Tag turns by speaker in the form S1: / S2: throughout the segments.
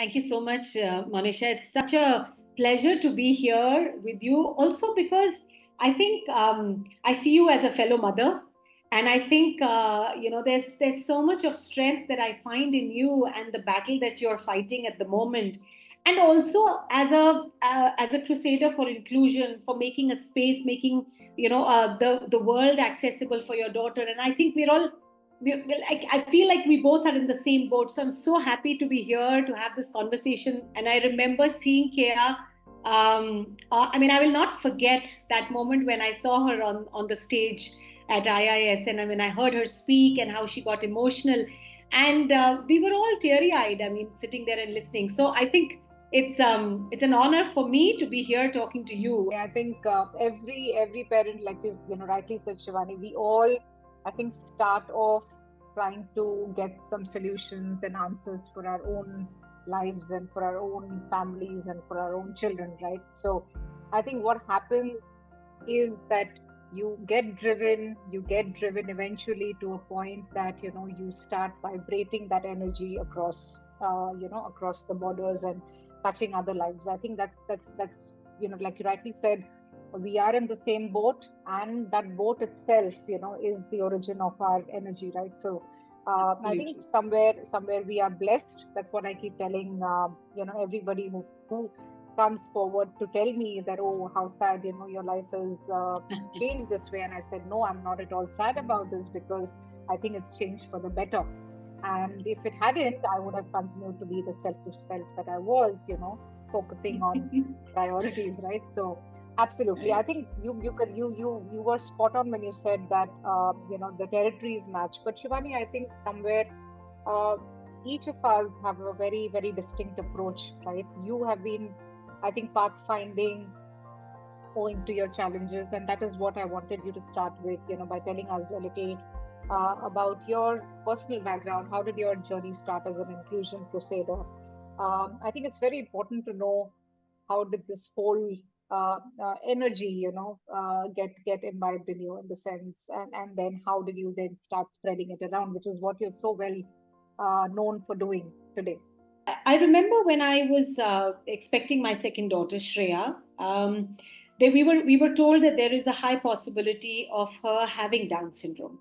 S1: Thank you so much, Monisha. It's such a pleasure to be here with you. Also, because I think I see you as a fellow mother, and I think there's so much of strength that I find in you and the battle that you're fighting at the moment, and also as a crusader for inclusion, for making a space, making the world accessible for your daughter. And I think we're all I feel like we both are in the same boat. So I'm so happy to be here to have this conversation. And I remember seeing Kea. I will not forget that moment when I saw her on the stage at IIS, and I mean, I heard her speak and how she got emotional, and we were all teary eyed. I mean, sitting there and listening. So I think it's an honor for me to be here talking to you.
S2: I think every parent, like you rightly said, Shivani, we all I think start off trying to get some solutions and answers for our own lives and for our own families and for our own children, right? So I think what happens is that you get driven eventually to a point that you start vibrating that energy across across the borders and touching other lives. I think that's like you rightly said, we are in the same boat, and that boat itself is the origin of our energy, right? So I think
S1: Absolutely.
S2: somewhere we are blessed. That's what I keep telling everybody who comes forward to tell me that, oh, how sad, your life is changed this way. And I said, no, I'm not at all sad about this, because I think it's changed for the better. And if it hadn't, I would have continued to be the selfish self that I was, focusing on priorities, right? So absolutely, I
S1: Right.
S2: think you were spot on when you said that the territories match. But Shivani, I think somewhere uh, each of us have a very, very distinct approach, right? You have been, I think, pathfinding owing to your challenges, and that is what I wanted you to start with, by telling us a little about your personal background. How did your journey start as an inclusion crusader? I think it's very important to know how did this whole energy, get imbibed in you, in the sense, and then how did you then start spreading it around, which is what you're so well known for doing today.
S1: I remember when I was expecting my second daughter, Shreya. We were told that there is a high possibility of her having Down syndrome,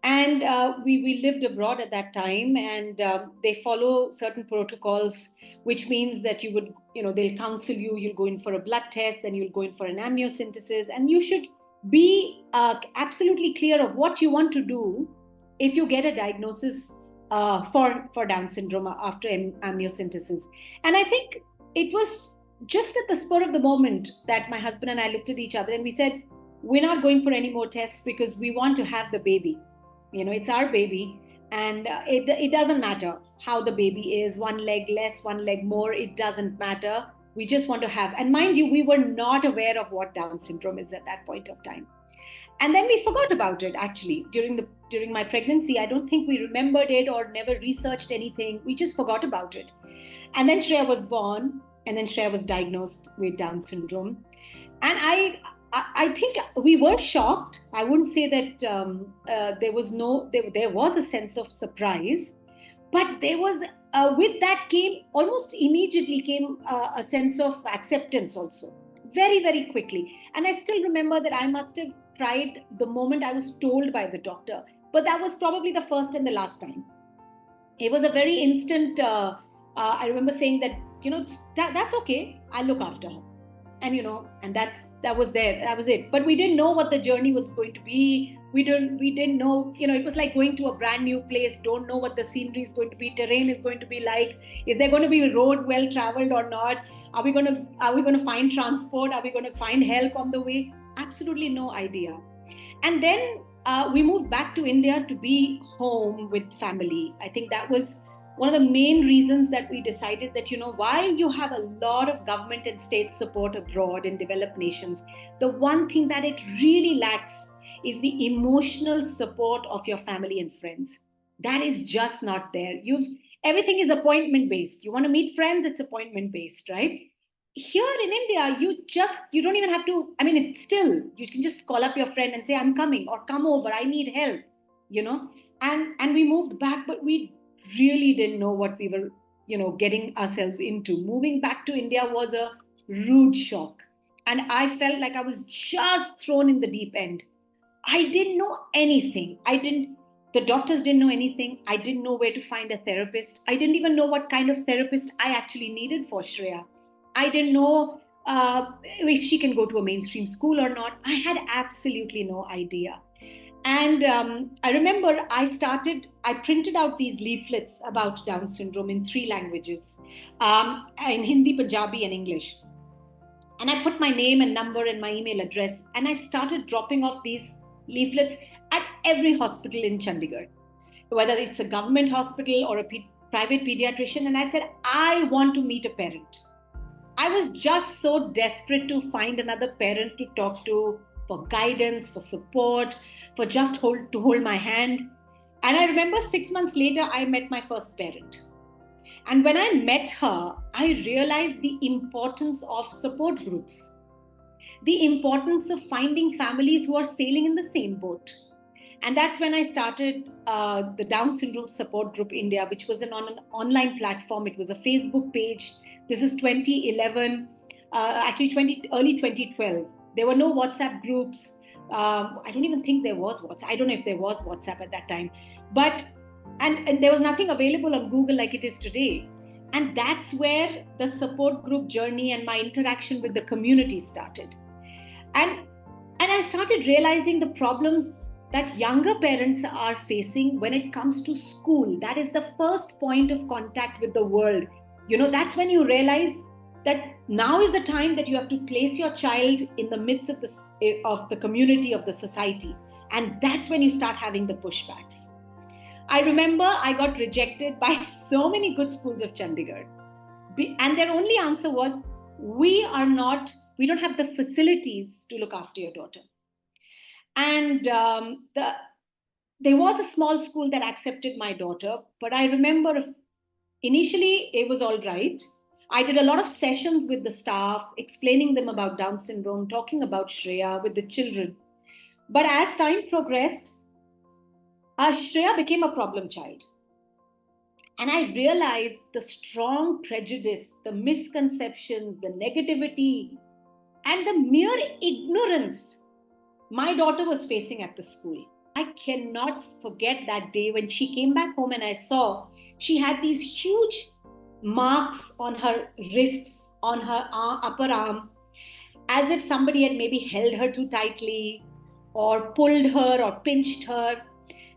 S1: and we lived abroad at that time, and they follow certain protocols, which means that they'll counsel you. You'll go in for a blood test, then you'll go in for an amniocentesis, and you should be absolutely clear of what you want to do if you get a diagnosis for Down syndrome after amniocentesis. And I think it was just at the spur of the moment that my husband and I looked at each other and we said, we're not going for any more tests because we want to have the baby. It's our baby, and it doesn't matter how the baby is, one leg less, one leg more, it doesn't matter. We just want to have. And mind you, we were not aware of what Down syndrome is at that point of time, and then we forgot about it. Actually, during my pregnancy, I don't think we remembered it or never researched anything. We just forgot about it. And then Shreya was born, and then Shreya was diagnosed with Down syndrome. And I think we were shocked. I wouldn't say that there was a sense of surprise, but there was with that came almost immediately came a sense of acceptance also, very very quickly. And I still remember that I must have cried the moment I was told by the doctor, but that was probably the first and the last time. It was a very instant. I remember saying that that's okay. I'll look after her, and that was it. But we didn't know what the journey was going to be. We didn't know. It was like going to a brand new place. Don't know what the scenery is going to be. Terrain is going to be like. Is there going to be a road well traveled or not? Are we going to find transport? Are we going to find help on the way? Absolutely no idea. And then we moved back to India to be home with family. I think that was one of the main reasons that we decided that, while you have a lot of government and state support abroad in developed nations, the one thing that it really lacks is the emotional support of your family and friends. That is just not there. Everything is appointment based. You want to meet friends, it's appointment based, right? Here in India, you don't even have to. I mean, it's still, you can just call up your friend and say, I'm coming, or come over, I need help. you know and we moved back, but we really didn't know what we were getting ourselves into. Moving back to India was a rude shock. And I felt like I was just thrown in the deep end. I didn't know anything. The doctors didn't know anything. I didn't know where to find a therapist. I didn't even know what kind of therapist I actually needed for Shreya. I didn't know if she can go to a mainstream school or not. I had absolutely no idea. And I remember I printed out these leaflets about Down syndrome in 3 languages, in Hindi, Punjabi, and English. And I put my name and number and my email address, and I started dropping off these leaflets at every hospital in Chandigarh, whether it's a government hospital or a private pediatrician. And I said, I want to meet a parent. I was just so desperate to find another parent to talk to for guidance, for support, for just to hold my hand. And I remember 6 months later, I met my first parent. And when I met her, I realized the importance of support groups, the importance of finding families who are sailing in the same boat. And that's when I started the Down Syndrome Support Group India, which was on an online platform. It was a Facebook page. This is 2011, early 2012. There were no WhatsApp groups. I don't even think there was WhatsApp. I don't know if there was WhatsApp at that time. But and there was nothing available on Google like it is today. And that's where the support group journey and my interaction with the community started. And I started realizing the problems that younger parents are facing when it comes to school. That is the first point of contact with the world. That's when you realize that now is the time that you have to place your child in the midst of the community, of the society. And that's when you start having the pushbacks. I remember I got rejected by so many good schools of Chandigarh. And their only answer was, we don't have the facilities to look after your daughter. And there was a small school that accepted my daughter, but I remember initially it was all right. I did a lot of sessions with the staff, explaining them about Down syndrome, talking about Shreya with the children. But as time progressed, Shreya became a problem child. And I realized the strong prejudice, the misconceptions, the negativity, and the mere ignorance my daughter was facing at the school. I cannot forget that day when she came back home and I saw she had these huge marks on her wrists, on her upper arm, as if somebody had maybe held her too tightly or pulled her or pinched her.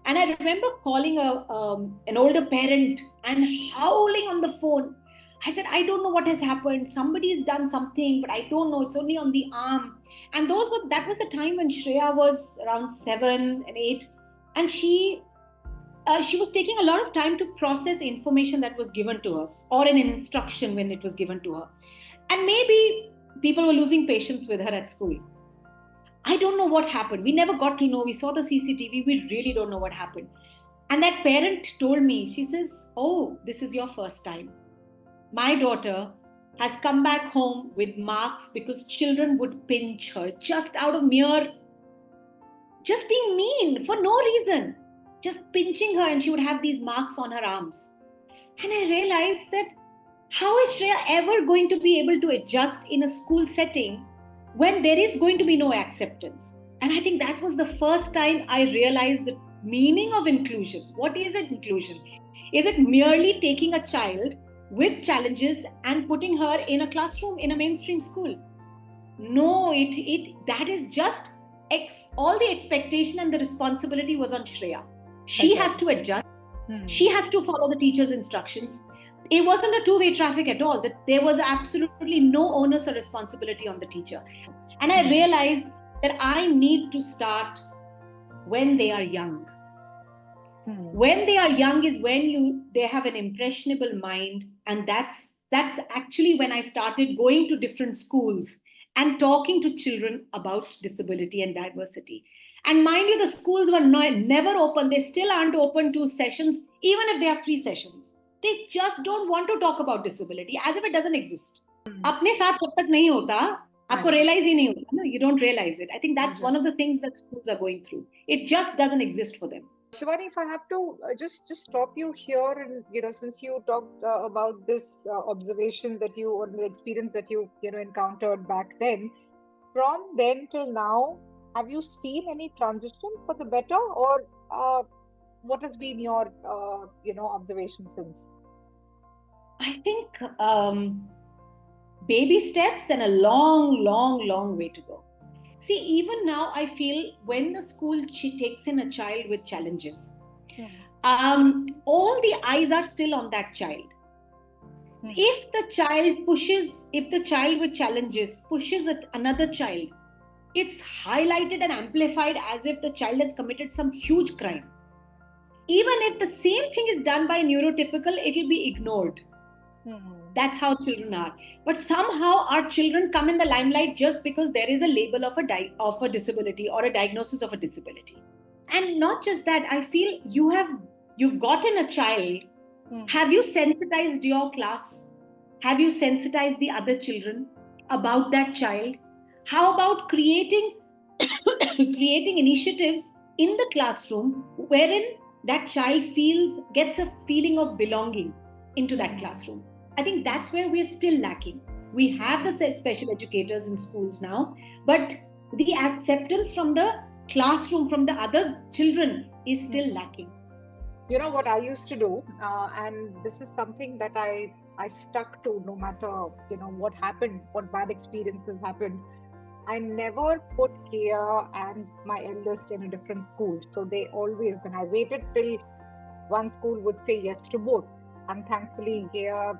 S1: And I remember calling an older parent and howling on the phone. I said, I don't know what has happened. Somebody's done something, but I don't know. It's only on the arm. And that was the time when Shreya was around 7 and 8, and she was taking a lot of time to process information that was given to us, or an instruction when it was given to her. And maybe people were losing patience with her at school. I don't know what happened. We never got to know. We saw the CCTV. We really don't know what happened. And that parent told me, she says, oh, this is your first time. My daughter has come back home with marks because children would pinch her just out of just being mean for no reason, just pinching her, and she would have these marks on her arms. And I realized that how is Shreya ever going to be able to adjust in a school setting when there is going to be no acceptance? And I think that was the first time I realized the meaning of inclusion. What is it, inclusion? Is it merely taking a child with challenges and putting her in a classroom in a mainstream school? No, that is just all the expectation and the responsibility was on Shreya. She has to adjust. She has to follow the teacher's instructions. It wasn't a two-way traffic at all. That there was absolutely no onus or responsibility on the teacher. And I realized that I need to start when they are young. When they are young is when they have an impressionable mind, and that's actually when I started going to different schools and talking to children about disability and diversity. And mind you, the schools were never open. They still aren't open to sessions, even if they are free sessions. They just don't want to talk about disability as if it doesn't exist. अपने साथ जब तक नहीं होता, आपको realize ही नहीं होता. No, you don't realize it. I think that's one of the things that schools are going through. It just doesn't exist for them.
S2: Shivani, if I have to just stop you here, and since you talked about this observation that you, or the experience that you encountered back then, from then till now, have you seen any transition for the better, or what has been your observation since?
S1: I think baby steps and a long, long, long way to go. See, even now, I feel when the school takes in a child with challenges,
S2: Hmm.
S1: all the eyes are still on that child.
S2: Hmm.
S1: If the child with challenges pushes another child, it's highlighted and amplified as if the child has committed some huge crime. Even if the same thing is done by neurotypical, it'll be ignored.
S2: Hmm.
S1: That's how children are. But somehow our children come in the limelight just because there is a label of a disability or a diagnosis of a disability. And not just that, I feel you've gotten a child.
S2: Hmm.
S1: Have you sensitized your class? Have you sensitized the other children about that child? How about creating creating initiatives in the classroom wherein that child gets a feeling of belonging into that
S2: Hmm.
S1: classroom? I think that's where we're still lacking. We have
S2: Hmm.
S1: the special educators in schools now, but the acceptance from the classroom, from the other children, is still
S2: Hmm.
S1: lacking.
S2: You know what I used to do, and this is something that I stuck to no matter what happened, what bad experiences happened. I never put Kia and my eldest in a different school. So they always, when I waited till one school would say yes to both. And thankfully, Kia,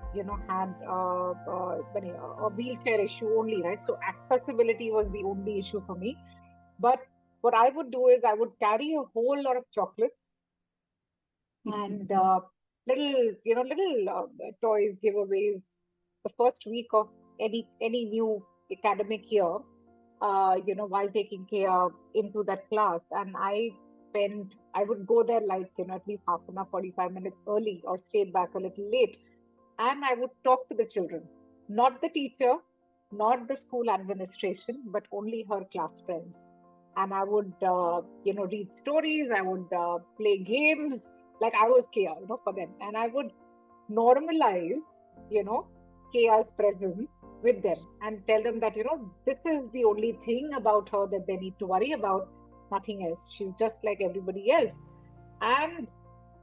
S2: had a wheelchair issue only, right? So accessibility was the only issue for me. But what I would do is I would carry a whole lot of chocolates and little toys giveaways the first week of any new academic year, while taking care into that class. And I would go there like, at least half an hour, 45 minutes early, or stayed back a little late. And I would talk to the children, not the teacher, not the school administration, but only her class friends. And I would, read stories. I would play games like I was Kia, for them. And I would normalize, you know, Kia's presence with them and tell them that, this is the only thing about her that they need to worry about, nothing else. She's just like everybody else. And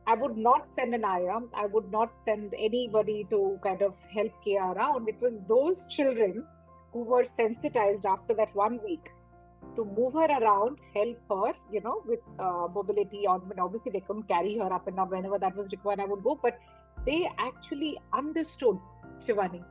S2: I would not send an IAM. I would not send anybody to kind of help Kia around. It was those children who were sensitized after that 1 week to move her around, help her, with mobility. On, but obviously, they couldn't carry her up and down whenever that was required. I would go, but they actually understood Shivani.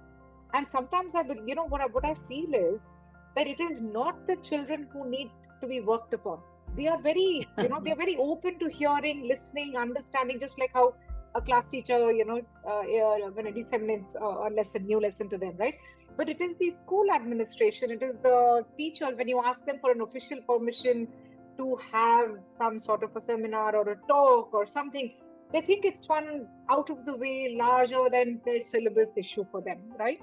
S2: And sometimes what I feel is that it is not the children who need to be worked upon. They are they're very open to hearing, listening, understanding, just like how a class teacher, when it disseminates a lesson, new lesson to them, right? But it is the school administration, it is the teachers, when you ask them for an official permission to have some sort of a seminar or a talk or something, they think it's one out of the way, larger than their syllabus issue for them, right?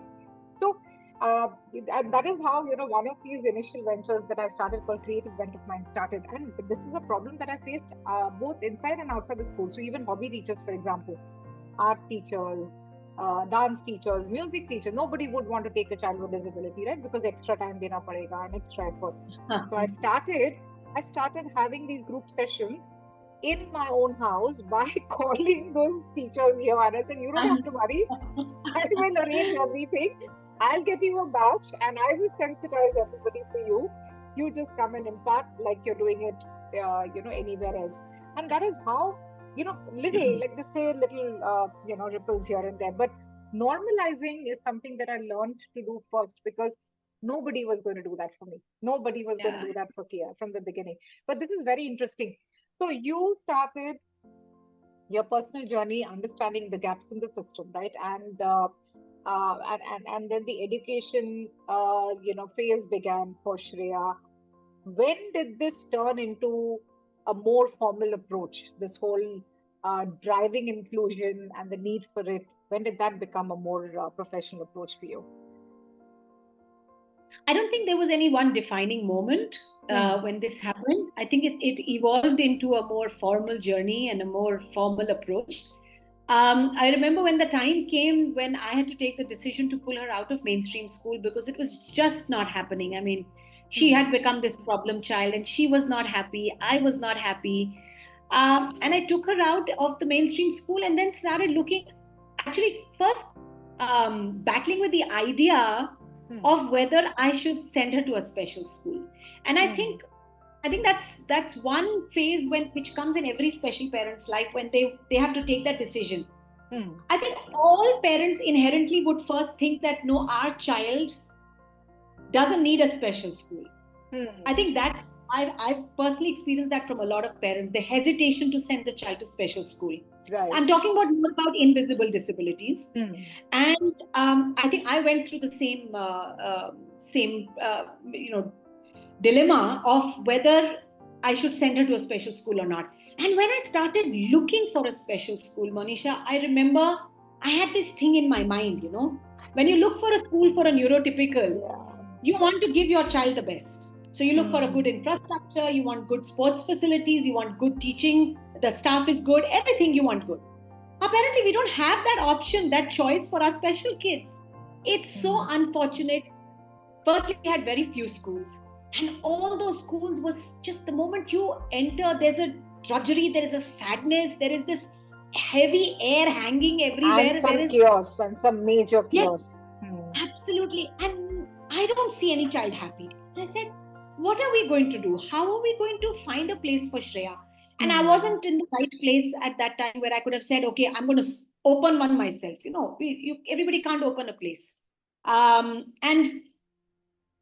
S2: So, and that is how, one of these initial ventures that I started called Creative Vent of Mine started. And this is a problem that I faced both inside and outside the school. So, even hobby teachers, for example, art teachers, dance teachers, music teachers, nobody would want to take a child with disability, right? Because extra time dena padega and extra effort. So, I started having these group sessions in my own house by calling those teachers here. And I said, you don't have to worry. I will arrange everything. I'll get you a batch and I will sensitize everybody for you. You just come and impart like you're doing it, anywhere else. And that is how, little, like they say, little, ripples here and there. But normalizing is something that I learned to do first because nobody was going to do that for me. Nobody was going to
S1: Yeah.
S2: do that for Kia from the beginning. But this is very interesting. So you started your personal journey understanding the gaps in the system, right? And then the education phase began for Shreya. When did this turn into a more formal approach, this whole driving inclusion and the need for it? When did that become a more professional approach for you?
S1: I don't think there was any one defining moment when this happened. I think it evolved into a more formal journey and a more formal approach. I remember when the time came when I had to take the decision to pull her out of mainstream school because it was just not happening. I mean, she had become this problem child and she was not happy. I was not happy. And I took her out of the mainstream school and then started looking, actually, first battling with the idea of whether I should send her to a special school. And I think that's one phase which comes in every special parent's life when they have to take that decision. I think all parents inherently would first think that no, our child doesn't need a special school. I think I've personally experienced that from a lot of parents, the hesitation to send the child to special school.
S2: Right.
S1: I'm talking more about invisible disabilities, and I think I went through the same dilemma of whether I should send her to a special school or not. And when I started looking for a special school, Monisha, I remember I had this thing in my mind, when you look for a school for a neurotypical, you want to give your child the best. So you look for a good infrastructure, you want good sports facilities, you want good teaching, the staff is good, everything you want good. Apparently, we don't have that option, that choice for our special kids. It's so unfortunate. Firstly, we had very few schools. And all those schools was just the moment you enter, there's a drudgery, there is a sadness, there is this heavy air hanging everywhere.
S2: And some chaos, and some major chaos.
S1: Yes, absolutely. And I don't see any child happy. I said, what are we going to do? How are we going to find a place for Shreya? And I wasn't in the right place at that time where I could have said, okay, I'm going to open one myself. Everybody can't open a place. And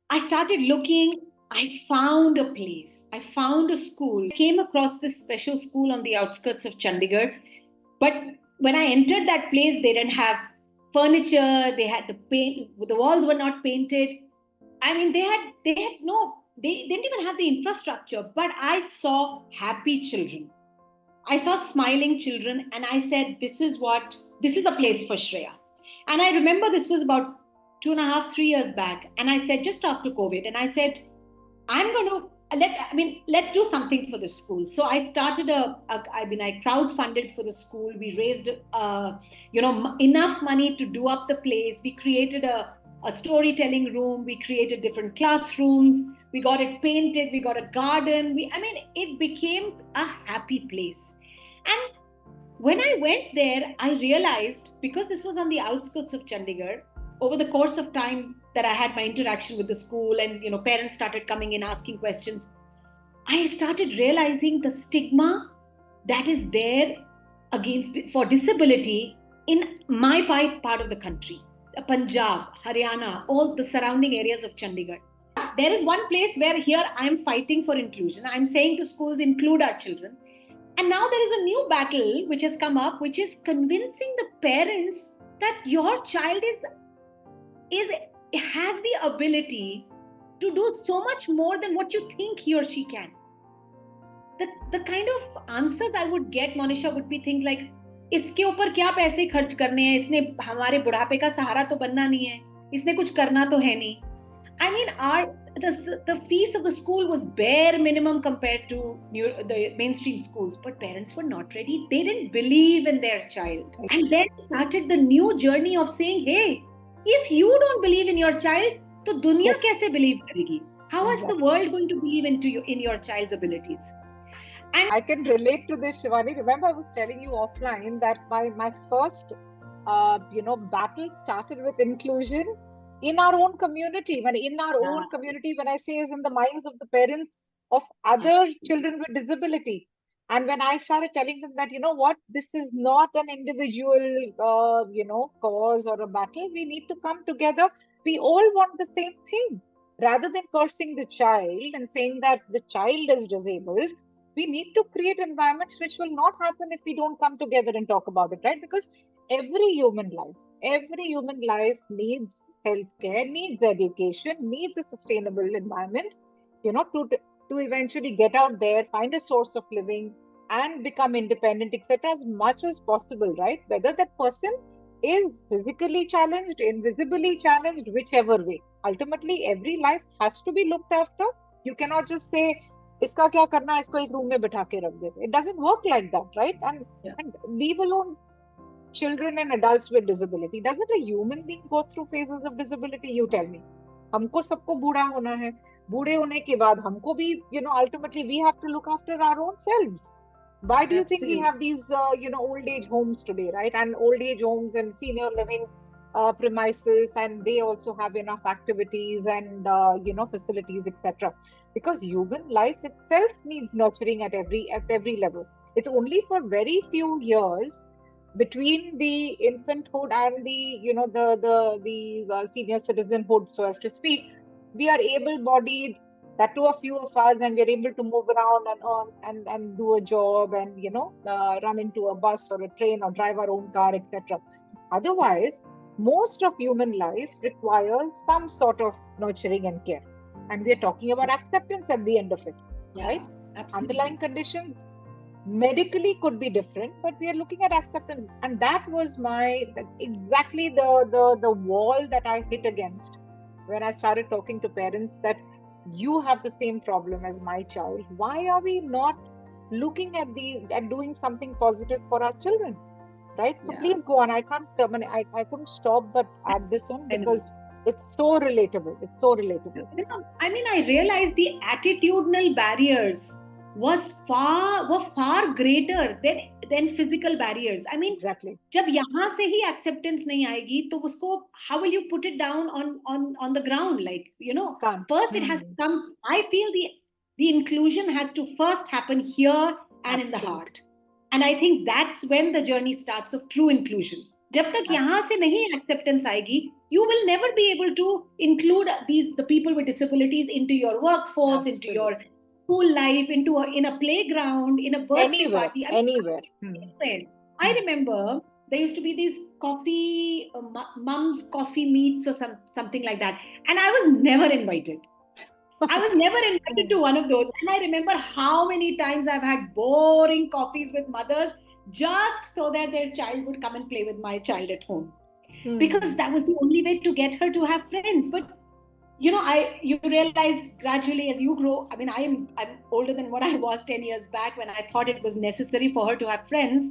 S1: I started looking. I found a place. I found a school. I came across this special school on the outskirts of Chandigarh. But when I entered that place, they didn't have furniture. They had the paint. The walls were not painted. I mean, they didn't even have the infrastructure. But I saw happy children. I saw smiling children, and I said, this is the place for Shreya. And I remember this was about 2.5, 3 years back. And I said, just after COVID, and I said, let's do something for the school. So I started I crowdfunded for the school. We raised, enough money to do up the place. We created a storytelling room. We created different classrooms. We got it painted. We got a garden. It became a happy place. And when I went there, I realized, because this was on the outskirts of Chandigarh, over the course of time that I had my interaction with the school and, parents started coming in asking questions, I started realizing the stigma that is there for disability in my part of the country, Punjab, Haryana, all the surrounding areas of Chandigarh. There is one place where here I am fighting for inclusion. I'm saying to schools, include our children. And now there is a new battle which has come up, which is convincing the parents that your child has the ability to do so much more than what you think he or she can. The kind of answers I would get, Monisha, would be things like, इसके ऊपर क्या पैसे खर्च करने हैं, इसने हमारे बुढ़ापे का सहारा तो बनना नहीं है, इसने कुछ करना तो है नहीं. I mean, the fees of the school was bare minimum compared to the mainstream schools, but parents were not ready. They didn't believe in their child. And then started the new journey of saying, hey, if you don't believe in your child, तो दुनिया कैसे believe करेगी? How is the world going to believe in your child's abilities?
S2: And I can relate to this, Shivani. Remember, I was telling you offline that my first, battle started with inclusion in our own community. When I say, is in the minds of the parents of other children with disability. And when I started telling them that, this is not an individual, cause or a battle. We need to come together. We all want the same thing. Rather than cursing the child and saying that the child is disabled, we need to create environments which will not happen if we don't come together and talk about it, right? Because every human life needs healthcare, needs education, needs a sustainable environment, to eventually get out there, find a source of living and become independent, etc., as much as possible, right? Whether that person is physically challenged, invisibly challenged, whichever way. Ultimately, every life has to be looked after. You cannot just say, "Iska kya karna hai, isko ek room mein bitha ke rakh de." It doesn't work like that, right?
S1: Yeah,
S2: And leave alone children and adults with disability. Doesn't a human being go through phases of disability? You tell me. हमको सबको बूढ़ा होना है. बूढ़े होने के बाद हमको भी, ultimately we have to look after our own selves. Why do you think we
S1: absolutely.
S2: have these, old age homes today, right? And old age homes and senior living premises, and they also have enough activities and, facilities, etc. Because human life itself needs nurturing at every level. It's only for very few years between the infanthood and the senior citizenhood, so as to speak, we are able-bodied, that too a few of us, and we're able to move around and earn and do a job and run into a bus or a train or drive our own car, etc. Otherwise, most of human life requires some sort of nurturing and care, and we're talking about acceptance at the end of it,
S1: Yeah,
S2: right?
S1: absolutely.
S2: Underlying conditions medically could be different, but we are looking at acceptance. And that was exactly the wall that I hit against when I started talking to parents, that you have the same problem as my child. Why are we not looking at doing something positive for our children? Right? So
S1: Yeah,
S2: please go on. I can't I couldn't stop but add this on
S1: I know.
S2: because it's so relatable. It's so relatable.
S1: I mean, I realized the attitudinal barriers were far greater than physical barriers. I mean,
S2: Exactly.
S1: जब यहाँ से ही acceptance नहीं आएगी तो उसको how will you put it down on the ground, like,
S2: Can't.
S1: first it has to come. I feel the inclusion has to first happen here and in the heart,
S2: Absolutely.
S1: and I think that's when the journey starts of true inclusion. जब तक यहाँ से नहीं acceptance आएगी, you will never be able to include the people with disabilities into your workforce, into your
S2: Absolutely.
S1: school life, in a playground, in a birthday
S2: Anywhere.
S1: party. I
S2: Anywhere.
S1: mean, I remember there used to be these coffee, mum's coffee meets or something like that, and I was never invited. I was never invited to one of those. And I remember how many times I've had boring coffees with mothers just so that their child would come and play with my child at home. Because
S2: Hmm.
S1: that was the only way to get her to have friends. But you realize gradually as you grow. I mean, I'm older than what I was 10 years back when I thought it was necessary for her to have friends.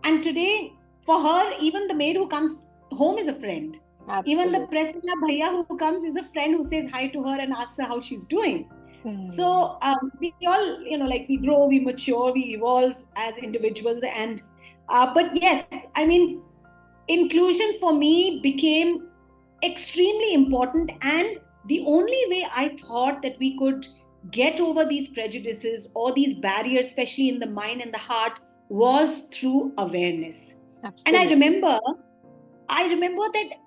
S1: And today, for her, even the maid who comes home is a friend. Even the
S2: Absolutely.
S1: press bhaiya who comes is a friend who says hi to her and asks her how she's doing.
S2: Hmm.
S1: So we all, like, we grow, we mature, we evolve as individuals. And but yes, I mean, inclusion for me became extremely important. And the only way I thought that we could get over these prejudices or these barriers, especially in the mind and the heart, was through awareness. And I
S2: Absolutely.
S1: remember, that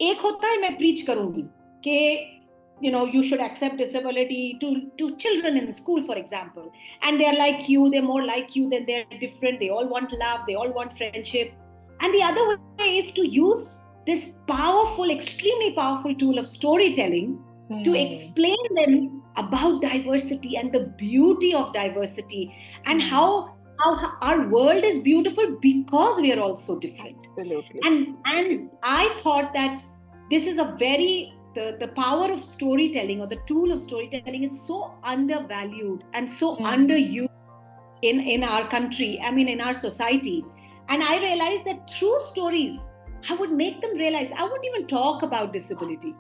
S1: एक होता है मैं preach करूंगी कि you should accept disability to children in school, for example, and they're like you, they're more like you, then they're different, they all want love, they all want friendship. And the other way is to use this powerful, extremely powerful tool of storytelling to
S2: Hmm.
S1: explain them about diversity and the beauty of diversity, and
S2: Hmm.
S1: how our world is beautiful because we are all so different.
S2: Absolutely.
S1: And I thought that this is a very the power of storytelling, or the tool of storytelling, is so undervalued and so
S2: Hmm.
S1: underused in our country, I mean, in our society. And I realized that through stories, I would make them realize. I wouldn't even talk about disability.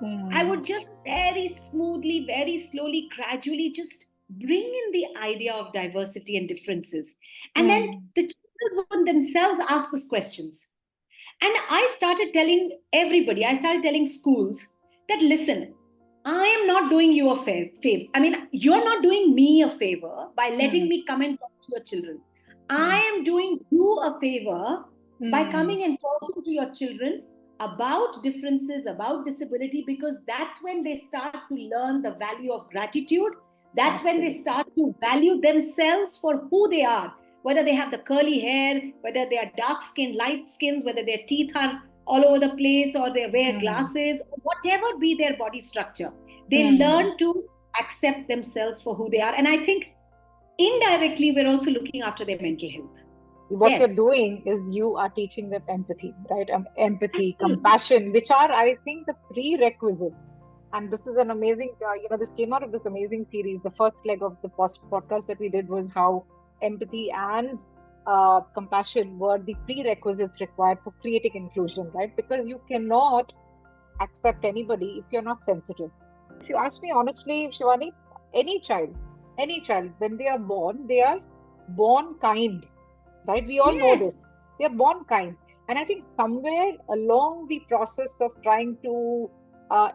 S1: I
S2: Hmm.
S1: would just very smoothly, very slowly, gradually just bring in the idea of diversity and differences. And then
S2: Hmm.
S1: the children would themselves ask us questions. And I started telling everybody, I started telling schools that, listen, I am not doing you a favor. I mean, you're not doing me a favor by letting
S2: Hmm.
S1: me come and talk to your children. I
S2: Hmm.
S1: am doing you a favor by
S2: Hmm.
S1: coming and talking to your children about differences, about disability, because that's when they start to learn the value of gratitude. That's when they
S2: Absolutely.
S1: start to value themselves for who they are, whether they have the curly hair, whether they are dark skinned, light skins, whether their teeth are all over the place, or they wear
S2: Hmm.
S1: glasses, whatever be their body structure, they
S2: Hmm.
S1: learn to accept themselves for who they are. And I think indirectly, we're also looking after their mental health.
S2: What you're
S1: Yes,
S2: doing is you are teaching them empathy, right? Empathy,
S1: absolutely.
S2: compassion, which are, I think, the prerequisites. And this is an amazing, this came out of this amazing series. The first leg of the podcast that we did was how empathy and compassion were the prerequisites required for creating inclusion, right? Because you cannot accept anybody if you're not sensitive. If you ask me honestly, Shivani, any child, when they are born kind, right? We all know
S1: Yes.
S2: this. They are born kind. And I think somewhere along the process of trying to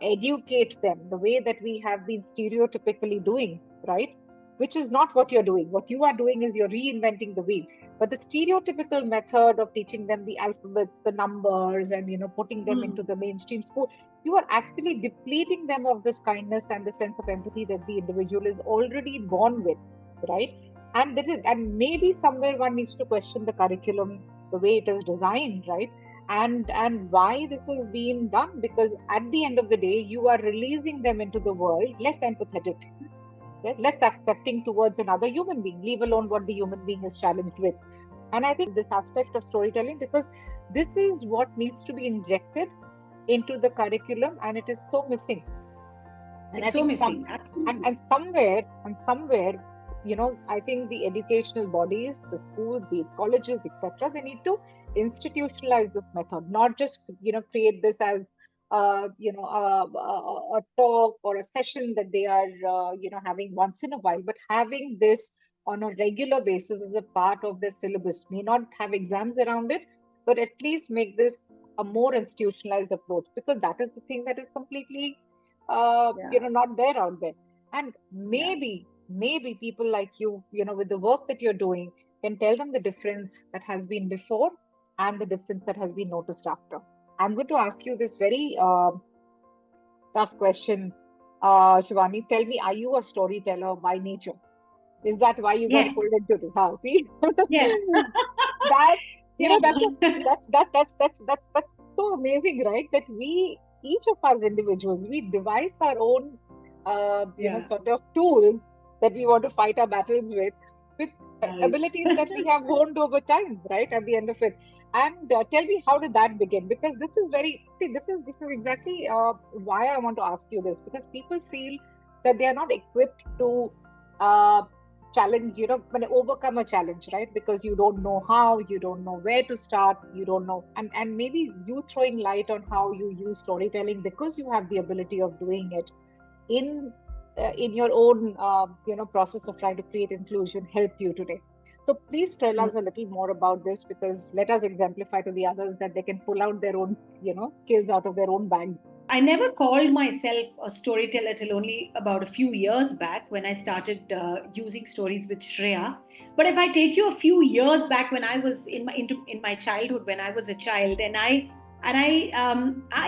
S2: educate them the way that we have been stereotypically doing, right? Which is not what you're doing. What you are doing is you're reinventing the wheel. But the stereotypical method of teaching them the alphabets, the numbers, and putting them into
S1: Mm.
S2: the mainstream school, you are actually depleting them of this kindness and the sense of empathy that the individual is already born with, right? And maybe somewhere one needs to question the curriculum, the way it is designed, right? And why this is being done, because at the end of the day you are releasing them into the world less empathetic, right? Less accepting towards another human being, leave alone what the human being is challenged with. And I think this aspect of storytelling, because this is what needs to be injected into the curriculum, and it is so missing. And I
S1: It's so
S2: think
S1: missing. Absolutely.
S2: and somewhere, I think the educational bodies, the schools, the colleges, etc., they need to institutionalize this method, not just create this as a talk or a session that they are having once in a while, but having this on a regular basis as a part of their syllabus. May not have exams around it, but at least make this a more institutionalized approach, because that is the thing that is completely
S1: Yeah.
S2: not there out there. And
S1: Yeah.
S2: maybe people like you, with the work that you're doing, can tell them the difference that has been before and the difference that has been noticed after. I'm going to ask you this very tough question, Shivani. Tell me, are you a storyteller by nature? Is that why you got
S1: Yes.
S2: pulled into this house? See,
S1: Yes.
S2: that's
S1: Yeah.
S2: that's a that's so amazing, right? That we, each of us individuals, we devise our own
S1: Yeah.
S2: sort of tools that we want to fight our battles with
S1: Right.
S2: abilities that we have honed over time, right? At the end of it. And tell me, how did that begin? Because this is very, see, this is exactly why I want to ask you this, because people feel that they are not equipped to uh, challenge, when they overcome a challenge, right? Because you don't know how, you don't know where to start, you don't know, and maybe you throwing light on how you use storytelling, because you have the ability of doing it in in your own process of trying to create inclusion, helped you today. So please tell us a little more about this, because let us exemplify to the others that they can pull out their own skills out of their own bags.
S1: I never called myself a storyteller till only about a few years back when I started using stories with Shreya. But if I take you a few years back when I was in my childhood, when I was a child, and I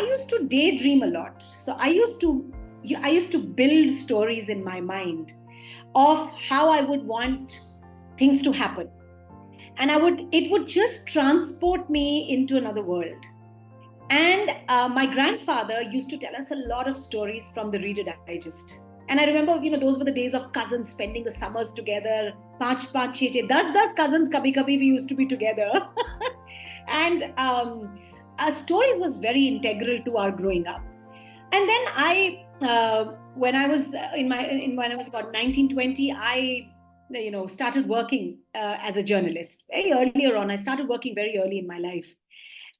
S1: used to daydream a lot. So I used to build stories in my mind of how I would want things to happen, and it would just transport me into another world. And my grandfather used to tell us a lot of stories from the Reader Digest. And I remember, those were the days of cousins spending the summers together. Panch, panch, che, che. Das cousins, kabhi, kabhi, we used to be together. And our stories was very integral to our growing up. And then when I was when I was about 1920, I started working as a journalist. Very earlier on, I started working very early in my life.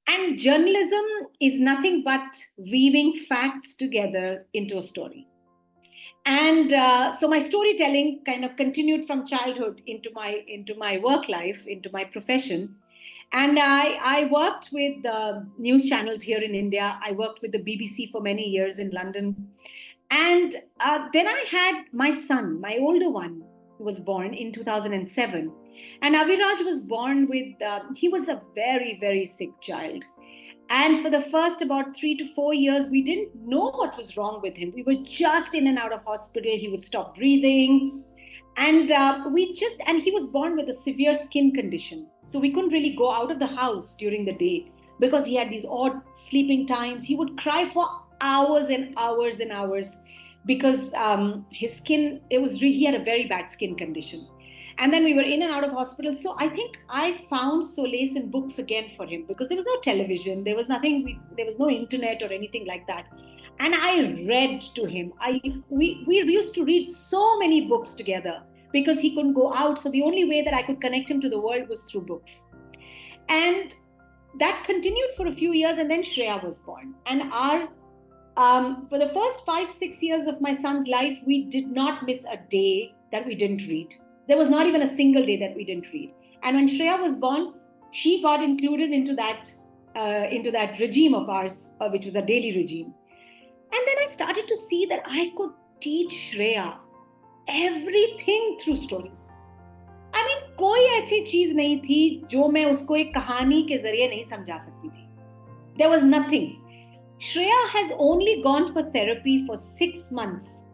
S1: And journalism is nothing but weaving facts together into a story. And so my storytelling kind of continued from childhood into my work life, into my profession. And I worked with news channels here in India. I worked with the BBC for many years in London. And then I had my son, my older one, who was born in 2007. And Aviraj was born he was a very, very sick child. And for the first about 3 to 4 years, we didn't know what was wrong with him. We were just in and out of hospital. He would stop breathing. And he was born with a severe skin condition. So we couldn't really go out of the house during the day because he had these odd sleeping times. He would cry for hours and hours and hours because his skin, he had a very bad skin condition. And then we were in and out of hospital. So I think I found solace in books again for him, because there was no television, there was nothing, there was no internet or anything like that. And I read to him. We used to read so many books together because he couldn't go out. So the only way that I could connect him to the world was through books. And that continued for a few years, and then Shreya was born. And for the first 5-6 years of my son's life, we did not miss a day that we didn't read. There was not even a single day that we didn't read. And when Shreya was born, she got included into that regime of ours, which was a daily regime. And then I started to see that I could teach Shreya everything through stories. I mean, कोई ऐसी चीज नहीं थी जो मैं उसको एक कहानी के जरिए नहीं समझा सकती थी. There was nothing. Shreya has only gone for therapy for 6 months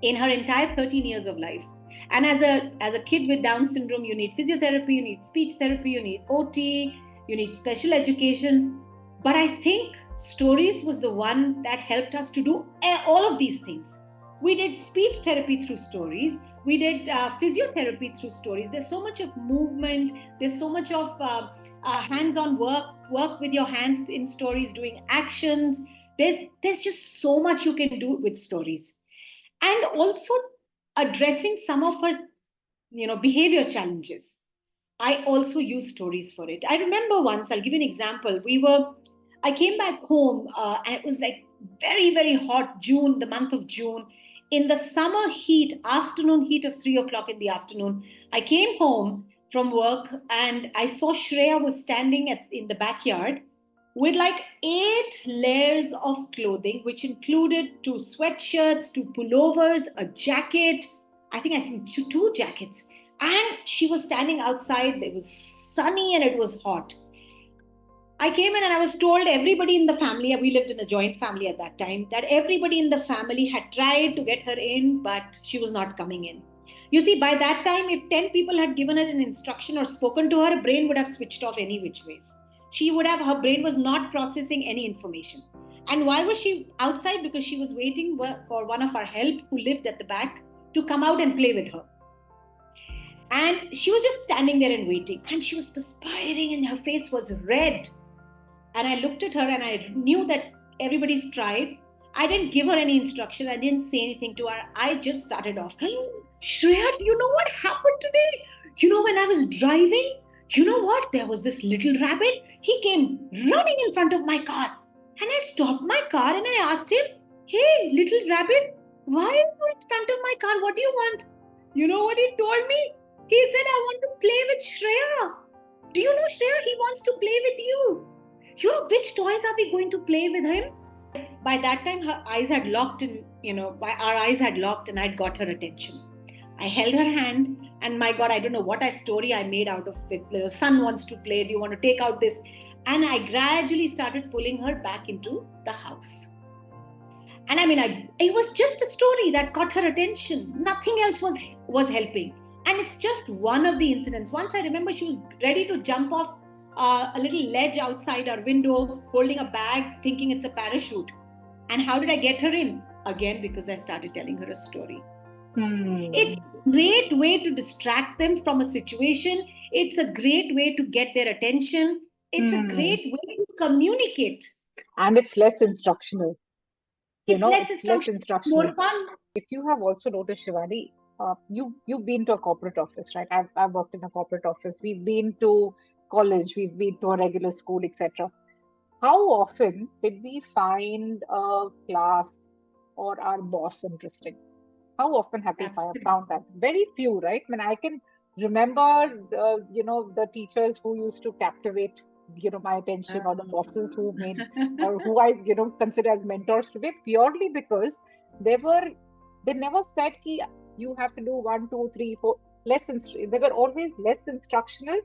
S1: in her entire 13 years of life. And as a kid with Down syndrome, you need physiotherapy, you need speech therapy, you need OT, you need special education. But I think stories was the one that helped us to do all of these things. We did speech therapy through stories. We did physiotherapy through stories. There's so much of movement. There's so much of hands-on work with your hands in stories, doing actions. There's just so much you can do with stories. And also addressing some of her, behavior challenges. I also use stories for it. I remember once, I'll give you an example. I came back home and it was like very, very hot June, the month of June. In the summer heat, afternoon heat of 3 o'clock in the afternoon, I came home from work and I saw Shreya was standing in the backyard with like 8 layers of clothing, which included 2 sweatshirts, 2 pullovers, a jacket, I think 2 jackets. And she was standing outside. It was sunny and it was hot. I came in and I was told everybody in the family, we lived in a joint family at that time, that everybody in the family had tried to get her in, but she was not coming in. You see, by that time, if 10 people had given her an instruction or spoken to her, her brain would have switched off any which ways. Her brain was not processing any information. And why was she outside? Because she was waiting for one of our help who lived at the back to come out and play with her. And she was just standing there and waiting. And she was perspiring and her face was red. And I looked at her and I knew that everybody's tried. I didn't give her any instruction. I didn't say anything to her. I just started off. Shreya, do you know what happened today? When I was driving, you know what? There was this little rabbit. He came running in front of my car. And I stopped my car and I asked him, hey, little rabbit, why are you in front of my car? What do you want? You know what he told me? He said, I want to play with Shreya. Do you know, Shreya, he wants to play with you. Which toys are we going to play with him? By that time, her eyes had locked and, our eyes had locked and I'd got her attention. I held her hand and my God, I don't know what story I made out of it. Your son wants to play. Do you want to take out this? And I gradually started pulling her back into the house. And it was just a story that caught her attention. Nothing else was helping. And it's just one of the incidents. Once I remember she was ready to jump off a little ledge outside our window, holding a bag, thinking it's a parachute. And how did I get her in? Again, because I started telling her a story. It's a great way to distract them from a situation. It's a great way to get their attention. It's a great way to communicate.
S2: And it's less instructional.
S1: It's less instructional. It's more fun.
S2: If you have also noticed, Shivani, you've been to a corporate office, right? I've worked in a corporate office. We've been to college, we've been to a regular school, etc. How often did we find a class or our boss interesting? How often have we found that? Very few, right? I can remember, the teachers who used to captivate, my attention, or the bosses who made, or who I, consider as mentors today, purely because they never said ki you have to do 1, 2, 3, 4 they were always less instructional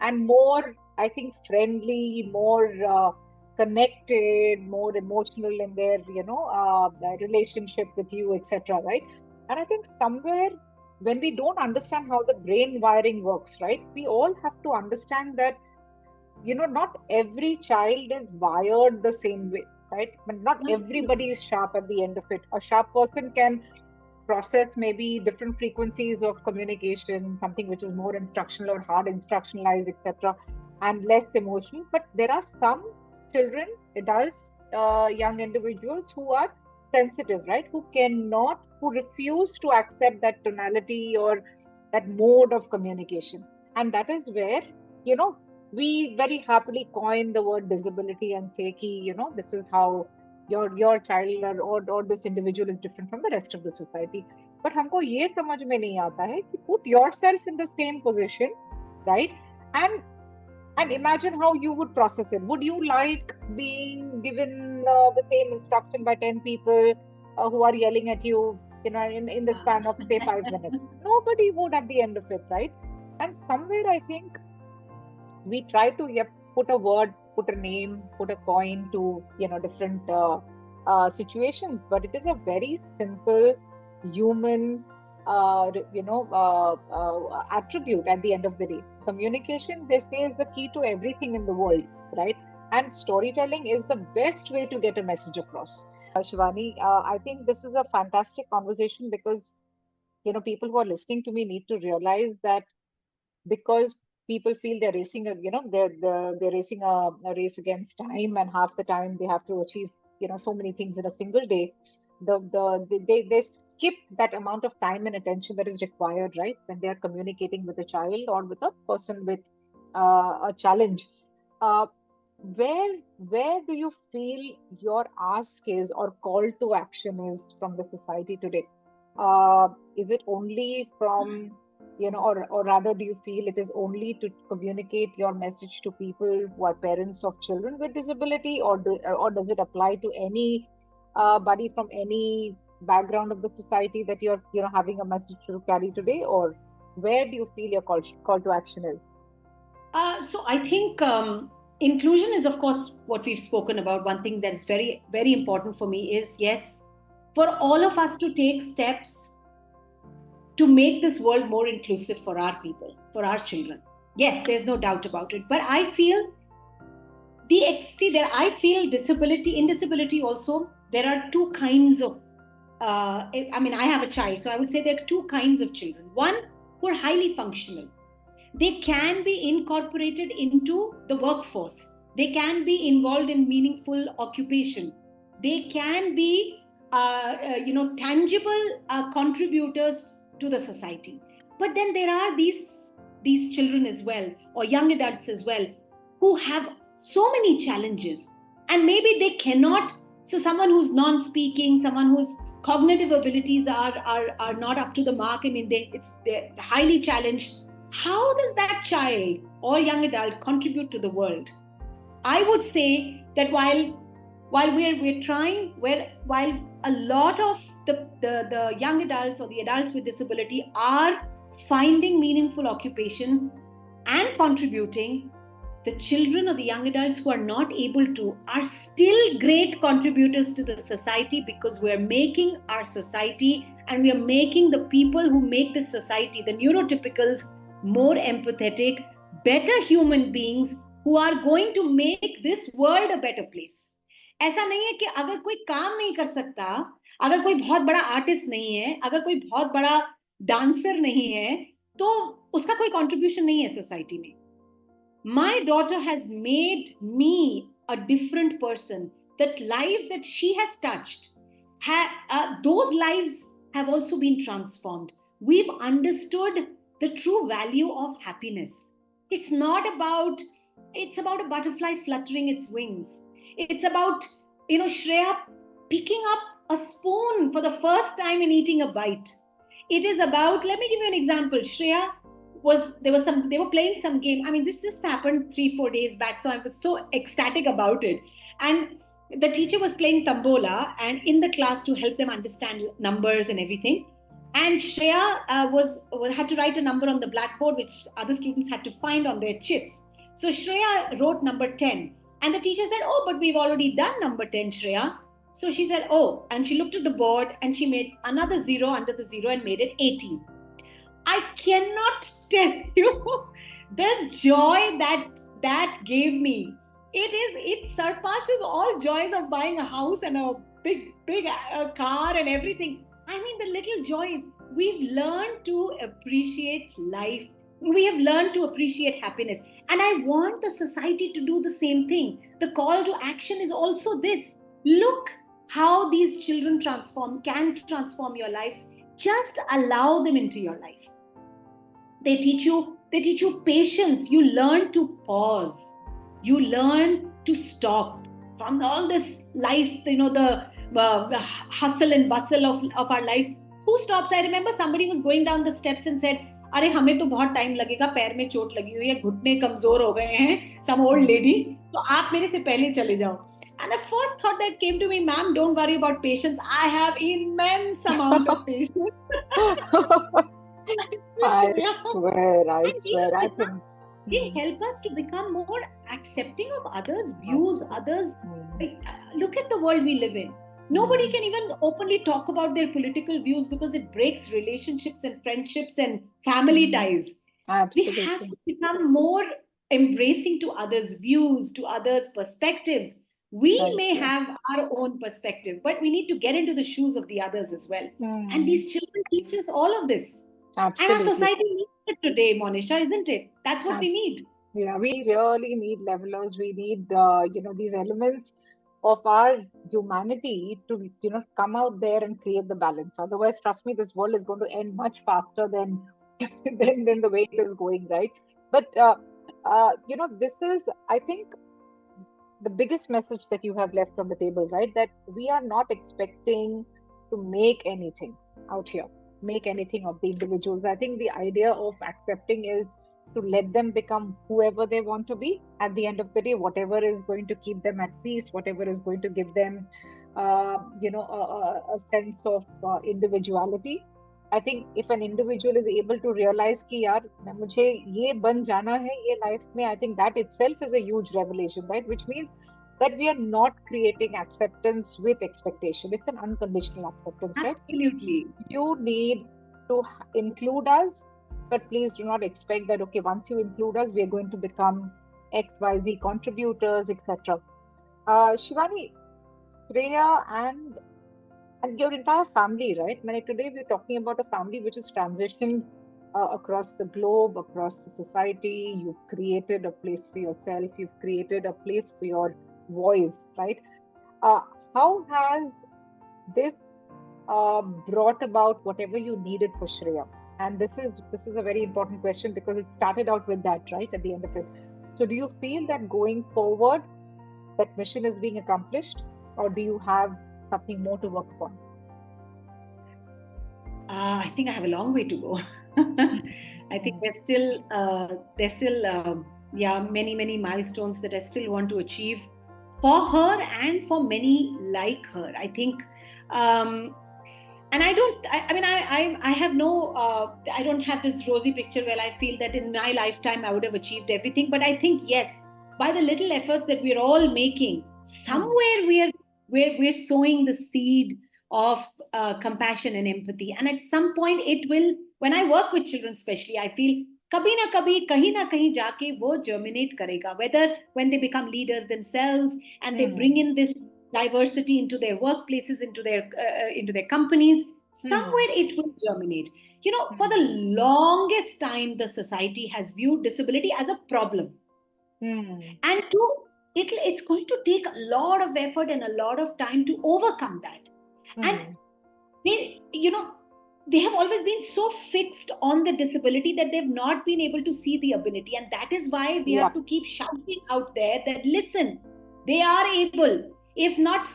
S2: and more, I think, friendly, more connected, more emotional in their, relationship with you, etc. Right? And I think somewhere when we don't understand how the brain wiring works, right, we all have to understand that, not every child is wired the same way, right? But not everybody is sharp at the end of it. A sharp person can process maybe different frequencies of communication, something which is more instructional or hard instructionalized, etc., and less emotional. But there are some children, adults, young individuals who are sensitive, right? Who refuse to accept that tonality or that mode of communication. And that is where, we very happily coin the word disability and say, ki, this is how your child or this individual is different from the rest of the society. But हमको ये समझ में नहीं आता है कि put yourself in the same position, right? And and imagine how you would process it. Would you like being given the same instruction by 10 people who are yelling at you, in the span of say 5 minutes? Nobody would at the end of it, right? And somewhere I think we try to put a word, put a name, put a coin to different situations, but it is a very simple human attribute at the end of the day. Communication, they say, is the key to everything in the world, right? And storytelling is the best way to get a message across. Shivani, I think this is a fantastic conversation because people who are listening to me need to realize that because people feel they're racing they're racing a race against time, and half the time they have to achieve so many things in a single day. They skip that amount of time and attention that is required, right, when they are communicating with a child or with a person with a challenge. uh, where do you feel your ask is or call to action is from the society today? Is it only from, or rather, do you feel it is only to communicate your message to people who are parents of children with disability, or does it apply to any body from any background of the society that you're having a message to carry today? Or where do you feel your call to action is?
S1: So I think inclusion is, of course, what we've spoken about. One thing that is very, very important for me is, yes, for all of us to take steps to make this world more inclusive for our people, for our children. Yes, there's no doubt about it. But I feel I feel in disability also, there are two kinds of, I have a child, so I would say there are two kinds of children. One, who are highly functional. They can be incorporated into the workforce. They can be involved in meaningful occupation. They can be, tangible contributors to the society. But then there are these children as well, or young adults as well, who have so many challenges, and maybe they cannot. So someone who's non-speaking, someone whose cognitive abilities are not up to the mark. I mean, they're highly challenged. How does that child or young adult contribute to the world? I would say that while we're trying, while a lot of the young adults or the adults with disability are finding meaningful occupation and contributing, the children or the young adults who are not able to are still great contributors to the society, because we're making our society, and we are making the people who make this society, the neurotypicals, more empathetic, better human beings who are going to make this world a better place. ऐसा नहीं है कि अगर कोई काम नहीं कर सकता, अगर कोई बहुत बड़ा आर्टिस्ट नहीं है, अगर कोई बहुत बड़ा डांसर नहीं है, तो उसका कोई कंट्रीब्यूशन नहीं है सोसाइटी में. My daughter has made me a different person. That lives that she has touched, those lives have also been transformed. We've understood the true value of happiness. It's about a butterfly fluttering its wings. It's about, Shreya picking up a spoon for the first time and eating a bite. It is about, let me give you an example. Shreya they were playing some game. I mean, this just happened 3-4 days back, so I was so ecstatic about it. And the teacher was playing tambola, and in the class, to help them understand numbers and everything. And Shreya had to write a number on the blackboard, which other students had to find on their chits. So Shreya wrote number 10, and the teacher said, "Oh, but we've already done number 10, Shreya." So she said, "Oh," and she looked at the board and she made another zero under the zero and made it 18. I cannot tell you the joy that gave me. It surpasses all joys of buying a house and a big car and everything. I mean, the little joys. We've learned to appreciate life. We have learned to appreciate happiness. And I want the society to do the same thing. The call to action is also this. Look how these children can transform your lives. Just allow them into your life. They teach you patience. You learn to pause. You learn to stop from all this life, the hustle and bustle of our lives. Who stops? I remember somebody was going down the steps and said, अरे हमें तो बहुत time लगेगा, पैर में चोट लगी हुई है, घुटने कमजोर हो गए हैं, some old lady, तो आप मेरे से पहले चले जाओ. And the first thought that came to me, ma'am, don't worry about patience. I have immense amount of patience.
S2: I
S1: And
S2: swear, I think
S1: they help us to become more accepting of others' views, others. Look at the world we live in. Nobody can even openly talk about their political views because it breaks relationships and friendships and family ties.
S2: absolutely.
S1: We have to become more embracing to others' views, to others' perspectives. We
S2: Right,
S1: may
S2: right.
S1: have our own perspective, but we need to get into the shoes of the others as well. And these children teach us all of this. And our
S2: Absolutely.
S1: society needs it today, Monisha, isn't it? That's what we need.
S2: Yeah, we really need levelers. We need, these elements of our humanity to, come out there and create the balance. Otherwise, trust me, this world is going to end much faster than than the way it is going, right? But this is, I think, the biggest message that you have left on the table, right? That we are not expecting to make anything out here, make anything of the individuals. I think the idea of accepting is to let them become whoever they want to be at the end of the day, whatever is going to keep them at peace, whatever is going to give them, a sense of individuality. I think if an individual is able to realize कि यार मुझे ये बन जाना है ये life में, I think that itself is a huge revelation, right? Which means that we are not creating acceptance with expectation. It's an unconditional acceptance, right?
S1: Absolutely.
S2: You need to include us, but please do not expect that, okay, once you include us, we are going to become XYZ contributors, etc. Shivani, Priya, and your entire family, right? Today we're talking about a family which is transitioned across the globe, across the society. You've created a place for yourself. You've created a place for your voice, right? Uh, how has this brought about whatever you needed for Shreya? And this is a very important question because it started out with that, right? At the end of it. So, do you feel that going forward, that mission is being accomplished, or do you have something more to work upon?
S1: I think I have a long way to go. I think there's still many milestones that I still want to achieve for her and for many like her. I think, and I don't. I have no. I don't have this rosy picture where I feel that in my lifetime I would have achieved everything. But I think yes, by the little efforts that we're all making, somewhere we're sowing the seed of compassion and empathy. And at some point, it will. When I work with children, especially, I feel कभी ना कभी कहीं ना कहीं जाके वो germinate करेगा. Whether when they become leaders themselves and they bring in this diversity into their workplaces, into their companies, somewhere it will germinate. For the longest time, the society has viewed disability as a problem, and it's going to take a lot of effort and a lot of time to overcome that. And they have always been so fixed on the disability that they've not been able to see the ability. And that is why we have to keep shouting out there that listen, they are able. If not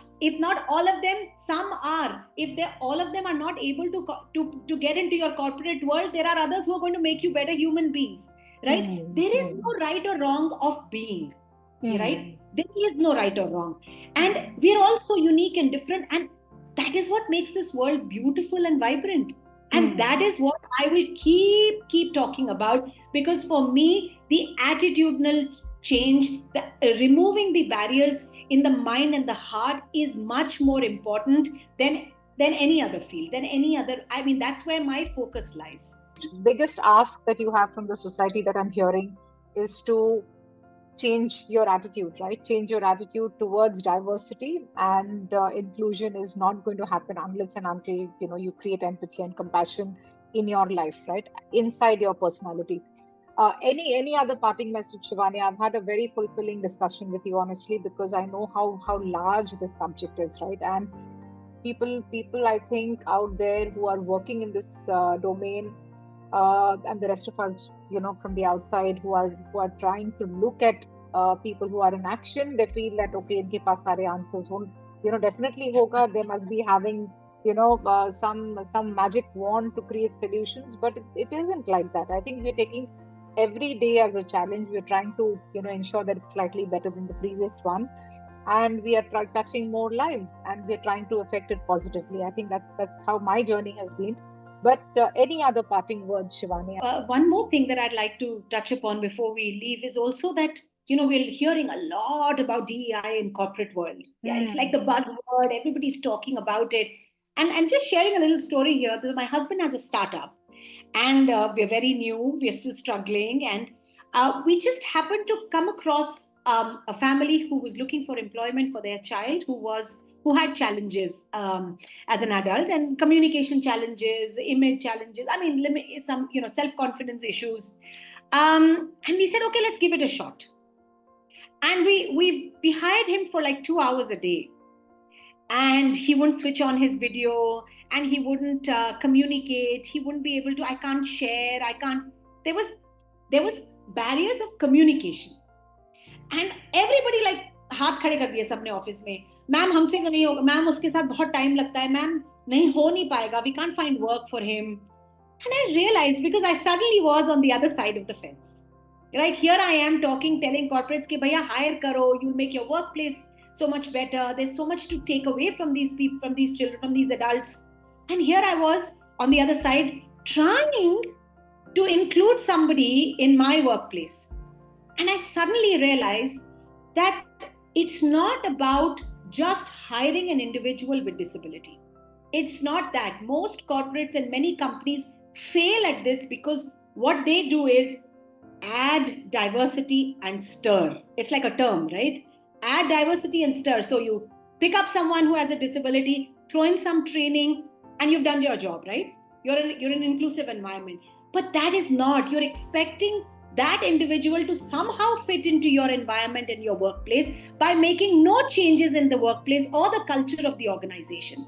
S1: all of them, some are. If they all of them are not able to get into your corporate world, there are others who are going to make you better human beings, right? There is no right or wrong of being, right? There is no right or wrong, and we're all so unique and different, and that is what makes this world beautiful and vibrant. And that is what I will keep talking about, because for me the attitudinal change, removing the barriers in the mind and the heart is much more important than any other field, than any other. I mean, that's where my focus lies.
S2: Biggest ask that you have from the society that I'm hearing is to change your attitude, right? Change your attitude towards diversity, and inclusion is not going to happen unless and until you create empathy and compassion in your life, right? Inside your personality. Any other parting message, Shivani? I've had a very fulfilling discussion with you, honestly, because I know how large this subject is, right? And people I think out there who are working in this domain, and the rest of us, from the outside, who are trying to look at people who are in action, they feel that okay, इनके पास सारे answers won't, definitely होगा. They must be having, some magic wand to create solutions, but it isn't like that. I think we're taking every day as a challenge. We're trying to, ensure that it's slightly better than the previous one, and we are touching more lives, and we're trying to affect it positively. I think that's how my journey has been. But any other parting words, Shivani?
S1: One more thing that I'd like to touch upon before we leave is also that we're hearing a lot about DEI in corporate world. Yeah, it's like the
S2: Hmm.
S1: buzzword. Everybody's talking about it, and just sharing a little story here. My husband has a startup, and we're very new. We're still struggling, and we just happened to come across a family who was looking for employment for their child who had challenges as an adult, and communication challenges, image challenges. I mean, some self confidence issues. And we said, okay, let's give it a shot. And we hired him for like 2 hours a day, and he wouldn't switch on his video, and he wouldn't communicate. He wouldn't be able to. I can't share. I can't. There was barriers of communication, and everybody like हाथ खड़े कर दिए सबने office में. Ma'am हमसे तो नहीं होगा, मैम उसके साथ बहुत टाइम लगता है, मैम नहीं हो नहीं पाएगा, we can't find work for him. And I realized, because I suddenly was on the other side of the fence. Like here I am talking, telling corporates कि भैया hire करो, you'll make your workplace so much better. There's so much to take away from these people, from these children, from these adults. And here I was on the other side trying to include somebody in my workplace. And I suddenly realized that it's not about just hiring an individual with disability. It's not that. Most corporates and many companies fail at this because what they do is add diversity and stir. It's like a term, right? Add diversity and stir. So you pick up someone who has a disability, throw in some training, and you've done your job, right? You're an inclusive environment. But that is not. You're expecting that individual to somehow fit into your environment and your workplace by making no changes in the workplace or the culture of the organization.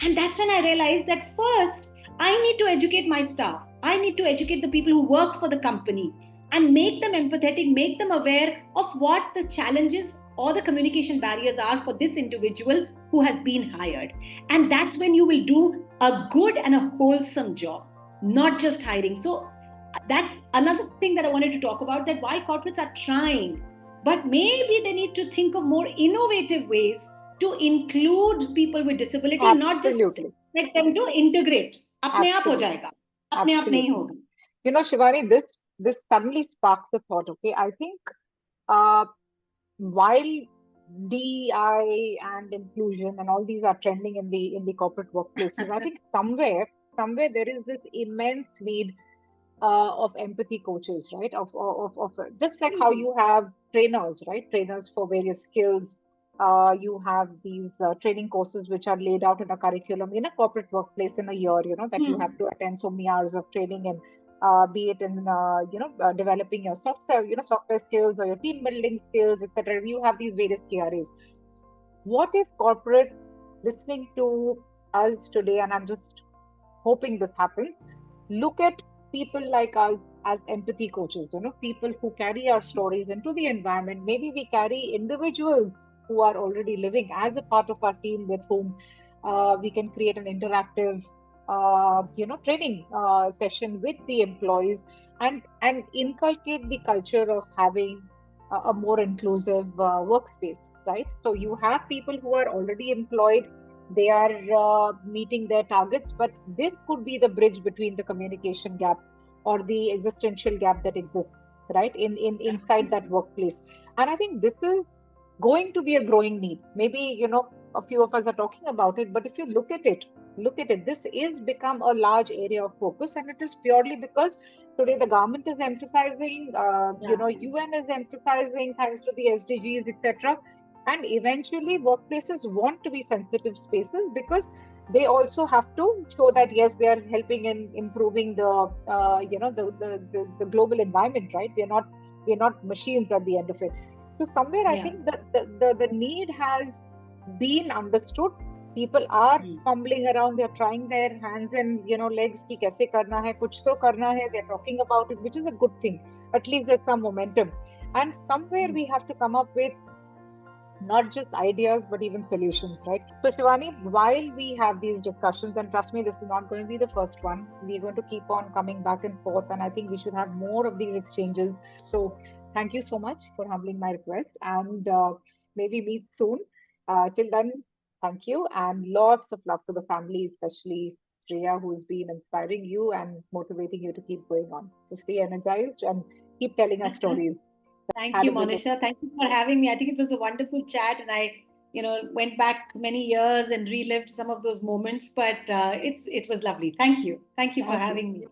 S1: And that's when I realized that first, I need to educate my staff. I need to educate the people who work for the company and make them empathetic, make them aware of what the challenges or the communication barriers are for this individual who has been hired. And that's when you will do a good and a wholesome job, not just hiring. So that's another thing that I wanted to talk about, that while corporates are trying, but maybe they need to think of more innovative ways to include people with disability, not just
S2: Absolutely.
S1: expect them to integrate. अपने आप हो
S2: Absolutely.
S1: जाएगा, अपने आप नहीं
S2: Absolutely.
S1: होगा.
S2: Shivani, this suddenly sparked the thought. Okay, I think uh, while DEI and inclusion and all these are trending in the corporate workplaces, I think somewhere there is this immense need of empathy coaches, right? Of just like how
S1: Absolutely.
S2: you have trainers, right? Trainers for various skills. You have these training courses which are laid out in a curriculum in a corporate workplace in a year, that you have
S1: Hmm.
S2: to attend so many hours of training, and be it in developing your software skills or your team building skills, etc. You have these various KRAs. What if corporates listening to us today, and I'm just hoping this happens, look at people like us as empathy coaches, people who carry our stories into the environment. Maybe we carry individuals who are already living as a part of our team with whom we can create an interactive, training session with the employees, and inculcate the culture of having a more inclusive workspace, right? So you have people who are already employed, they are meeting their targets, but this could be the bridge between the communication gap or the existential gap that exists, right, in inside that workplace. And I think this is going to be a growing need. Maybe a few of us are talking about it, but if you look at it, look at it. This is become a large area of focus, and it is purely because today the government is emphasizing,
S1: Yeah.
S2: UN is emphasizing, thanks to the SDGs, etc. And eventually, workplaces want to be sensitive spaces because they also have to show that yes, they are helping in improving the, the global environment, right? We're not machines at the end of it. So somewhere, I
S1: Yeah.
S2: think the need has been understood. People are
S1: Mm.
S2: fumbling around, they're trying their hands and legs ki kaise karna hai, kuch to karna hai, they're talking about it, which is a good thing. At least there's some momentum. And somewhere
S1: Mm.
S2: we have to come up with not just ideas but even solutions, right? So Shivani, while we have these discussions, and trust me, this is not going to be the first one, we're going to keep on coming back and forth, and I think we should have more of these exchanges. So thank you so much for humbling my request, and maybe meet soon. Till then, thank you, and lots of love to the family, especially Priya, who's been inspiring you and motivating you to keep going on. So stay energized and keep telling us stories.
S1: Thank
S2: Had
S1: you,
S2: a brilliant.
S1: Monisha. Thank you for having me. I think it was a wonderful chat, and I, went back many years and relived some of those moments. But it was lovely. Thank you. Thank you for
S2: Thank you.
S1: having me.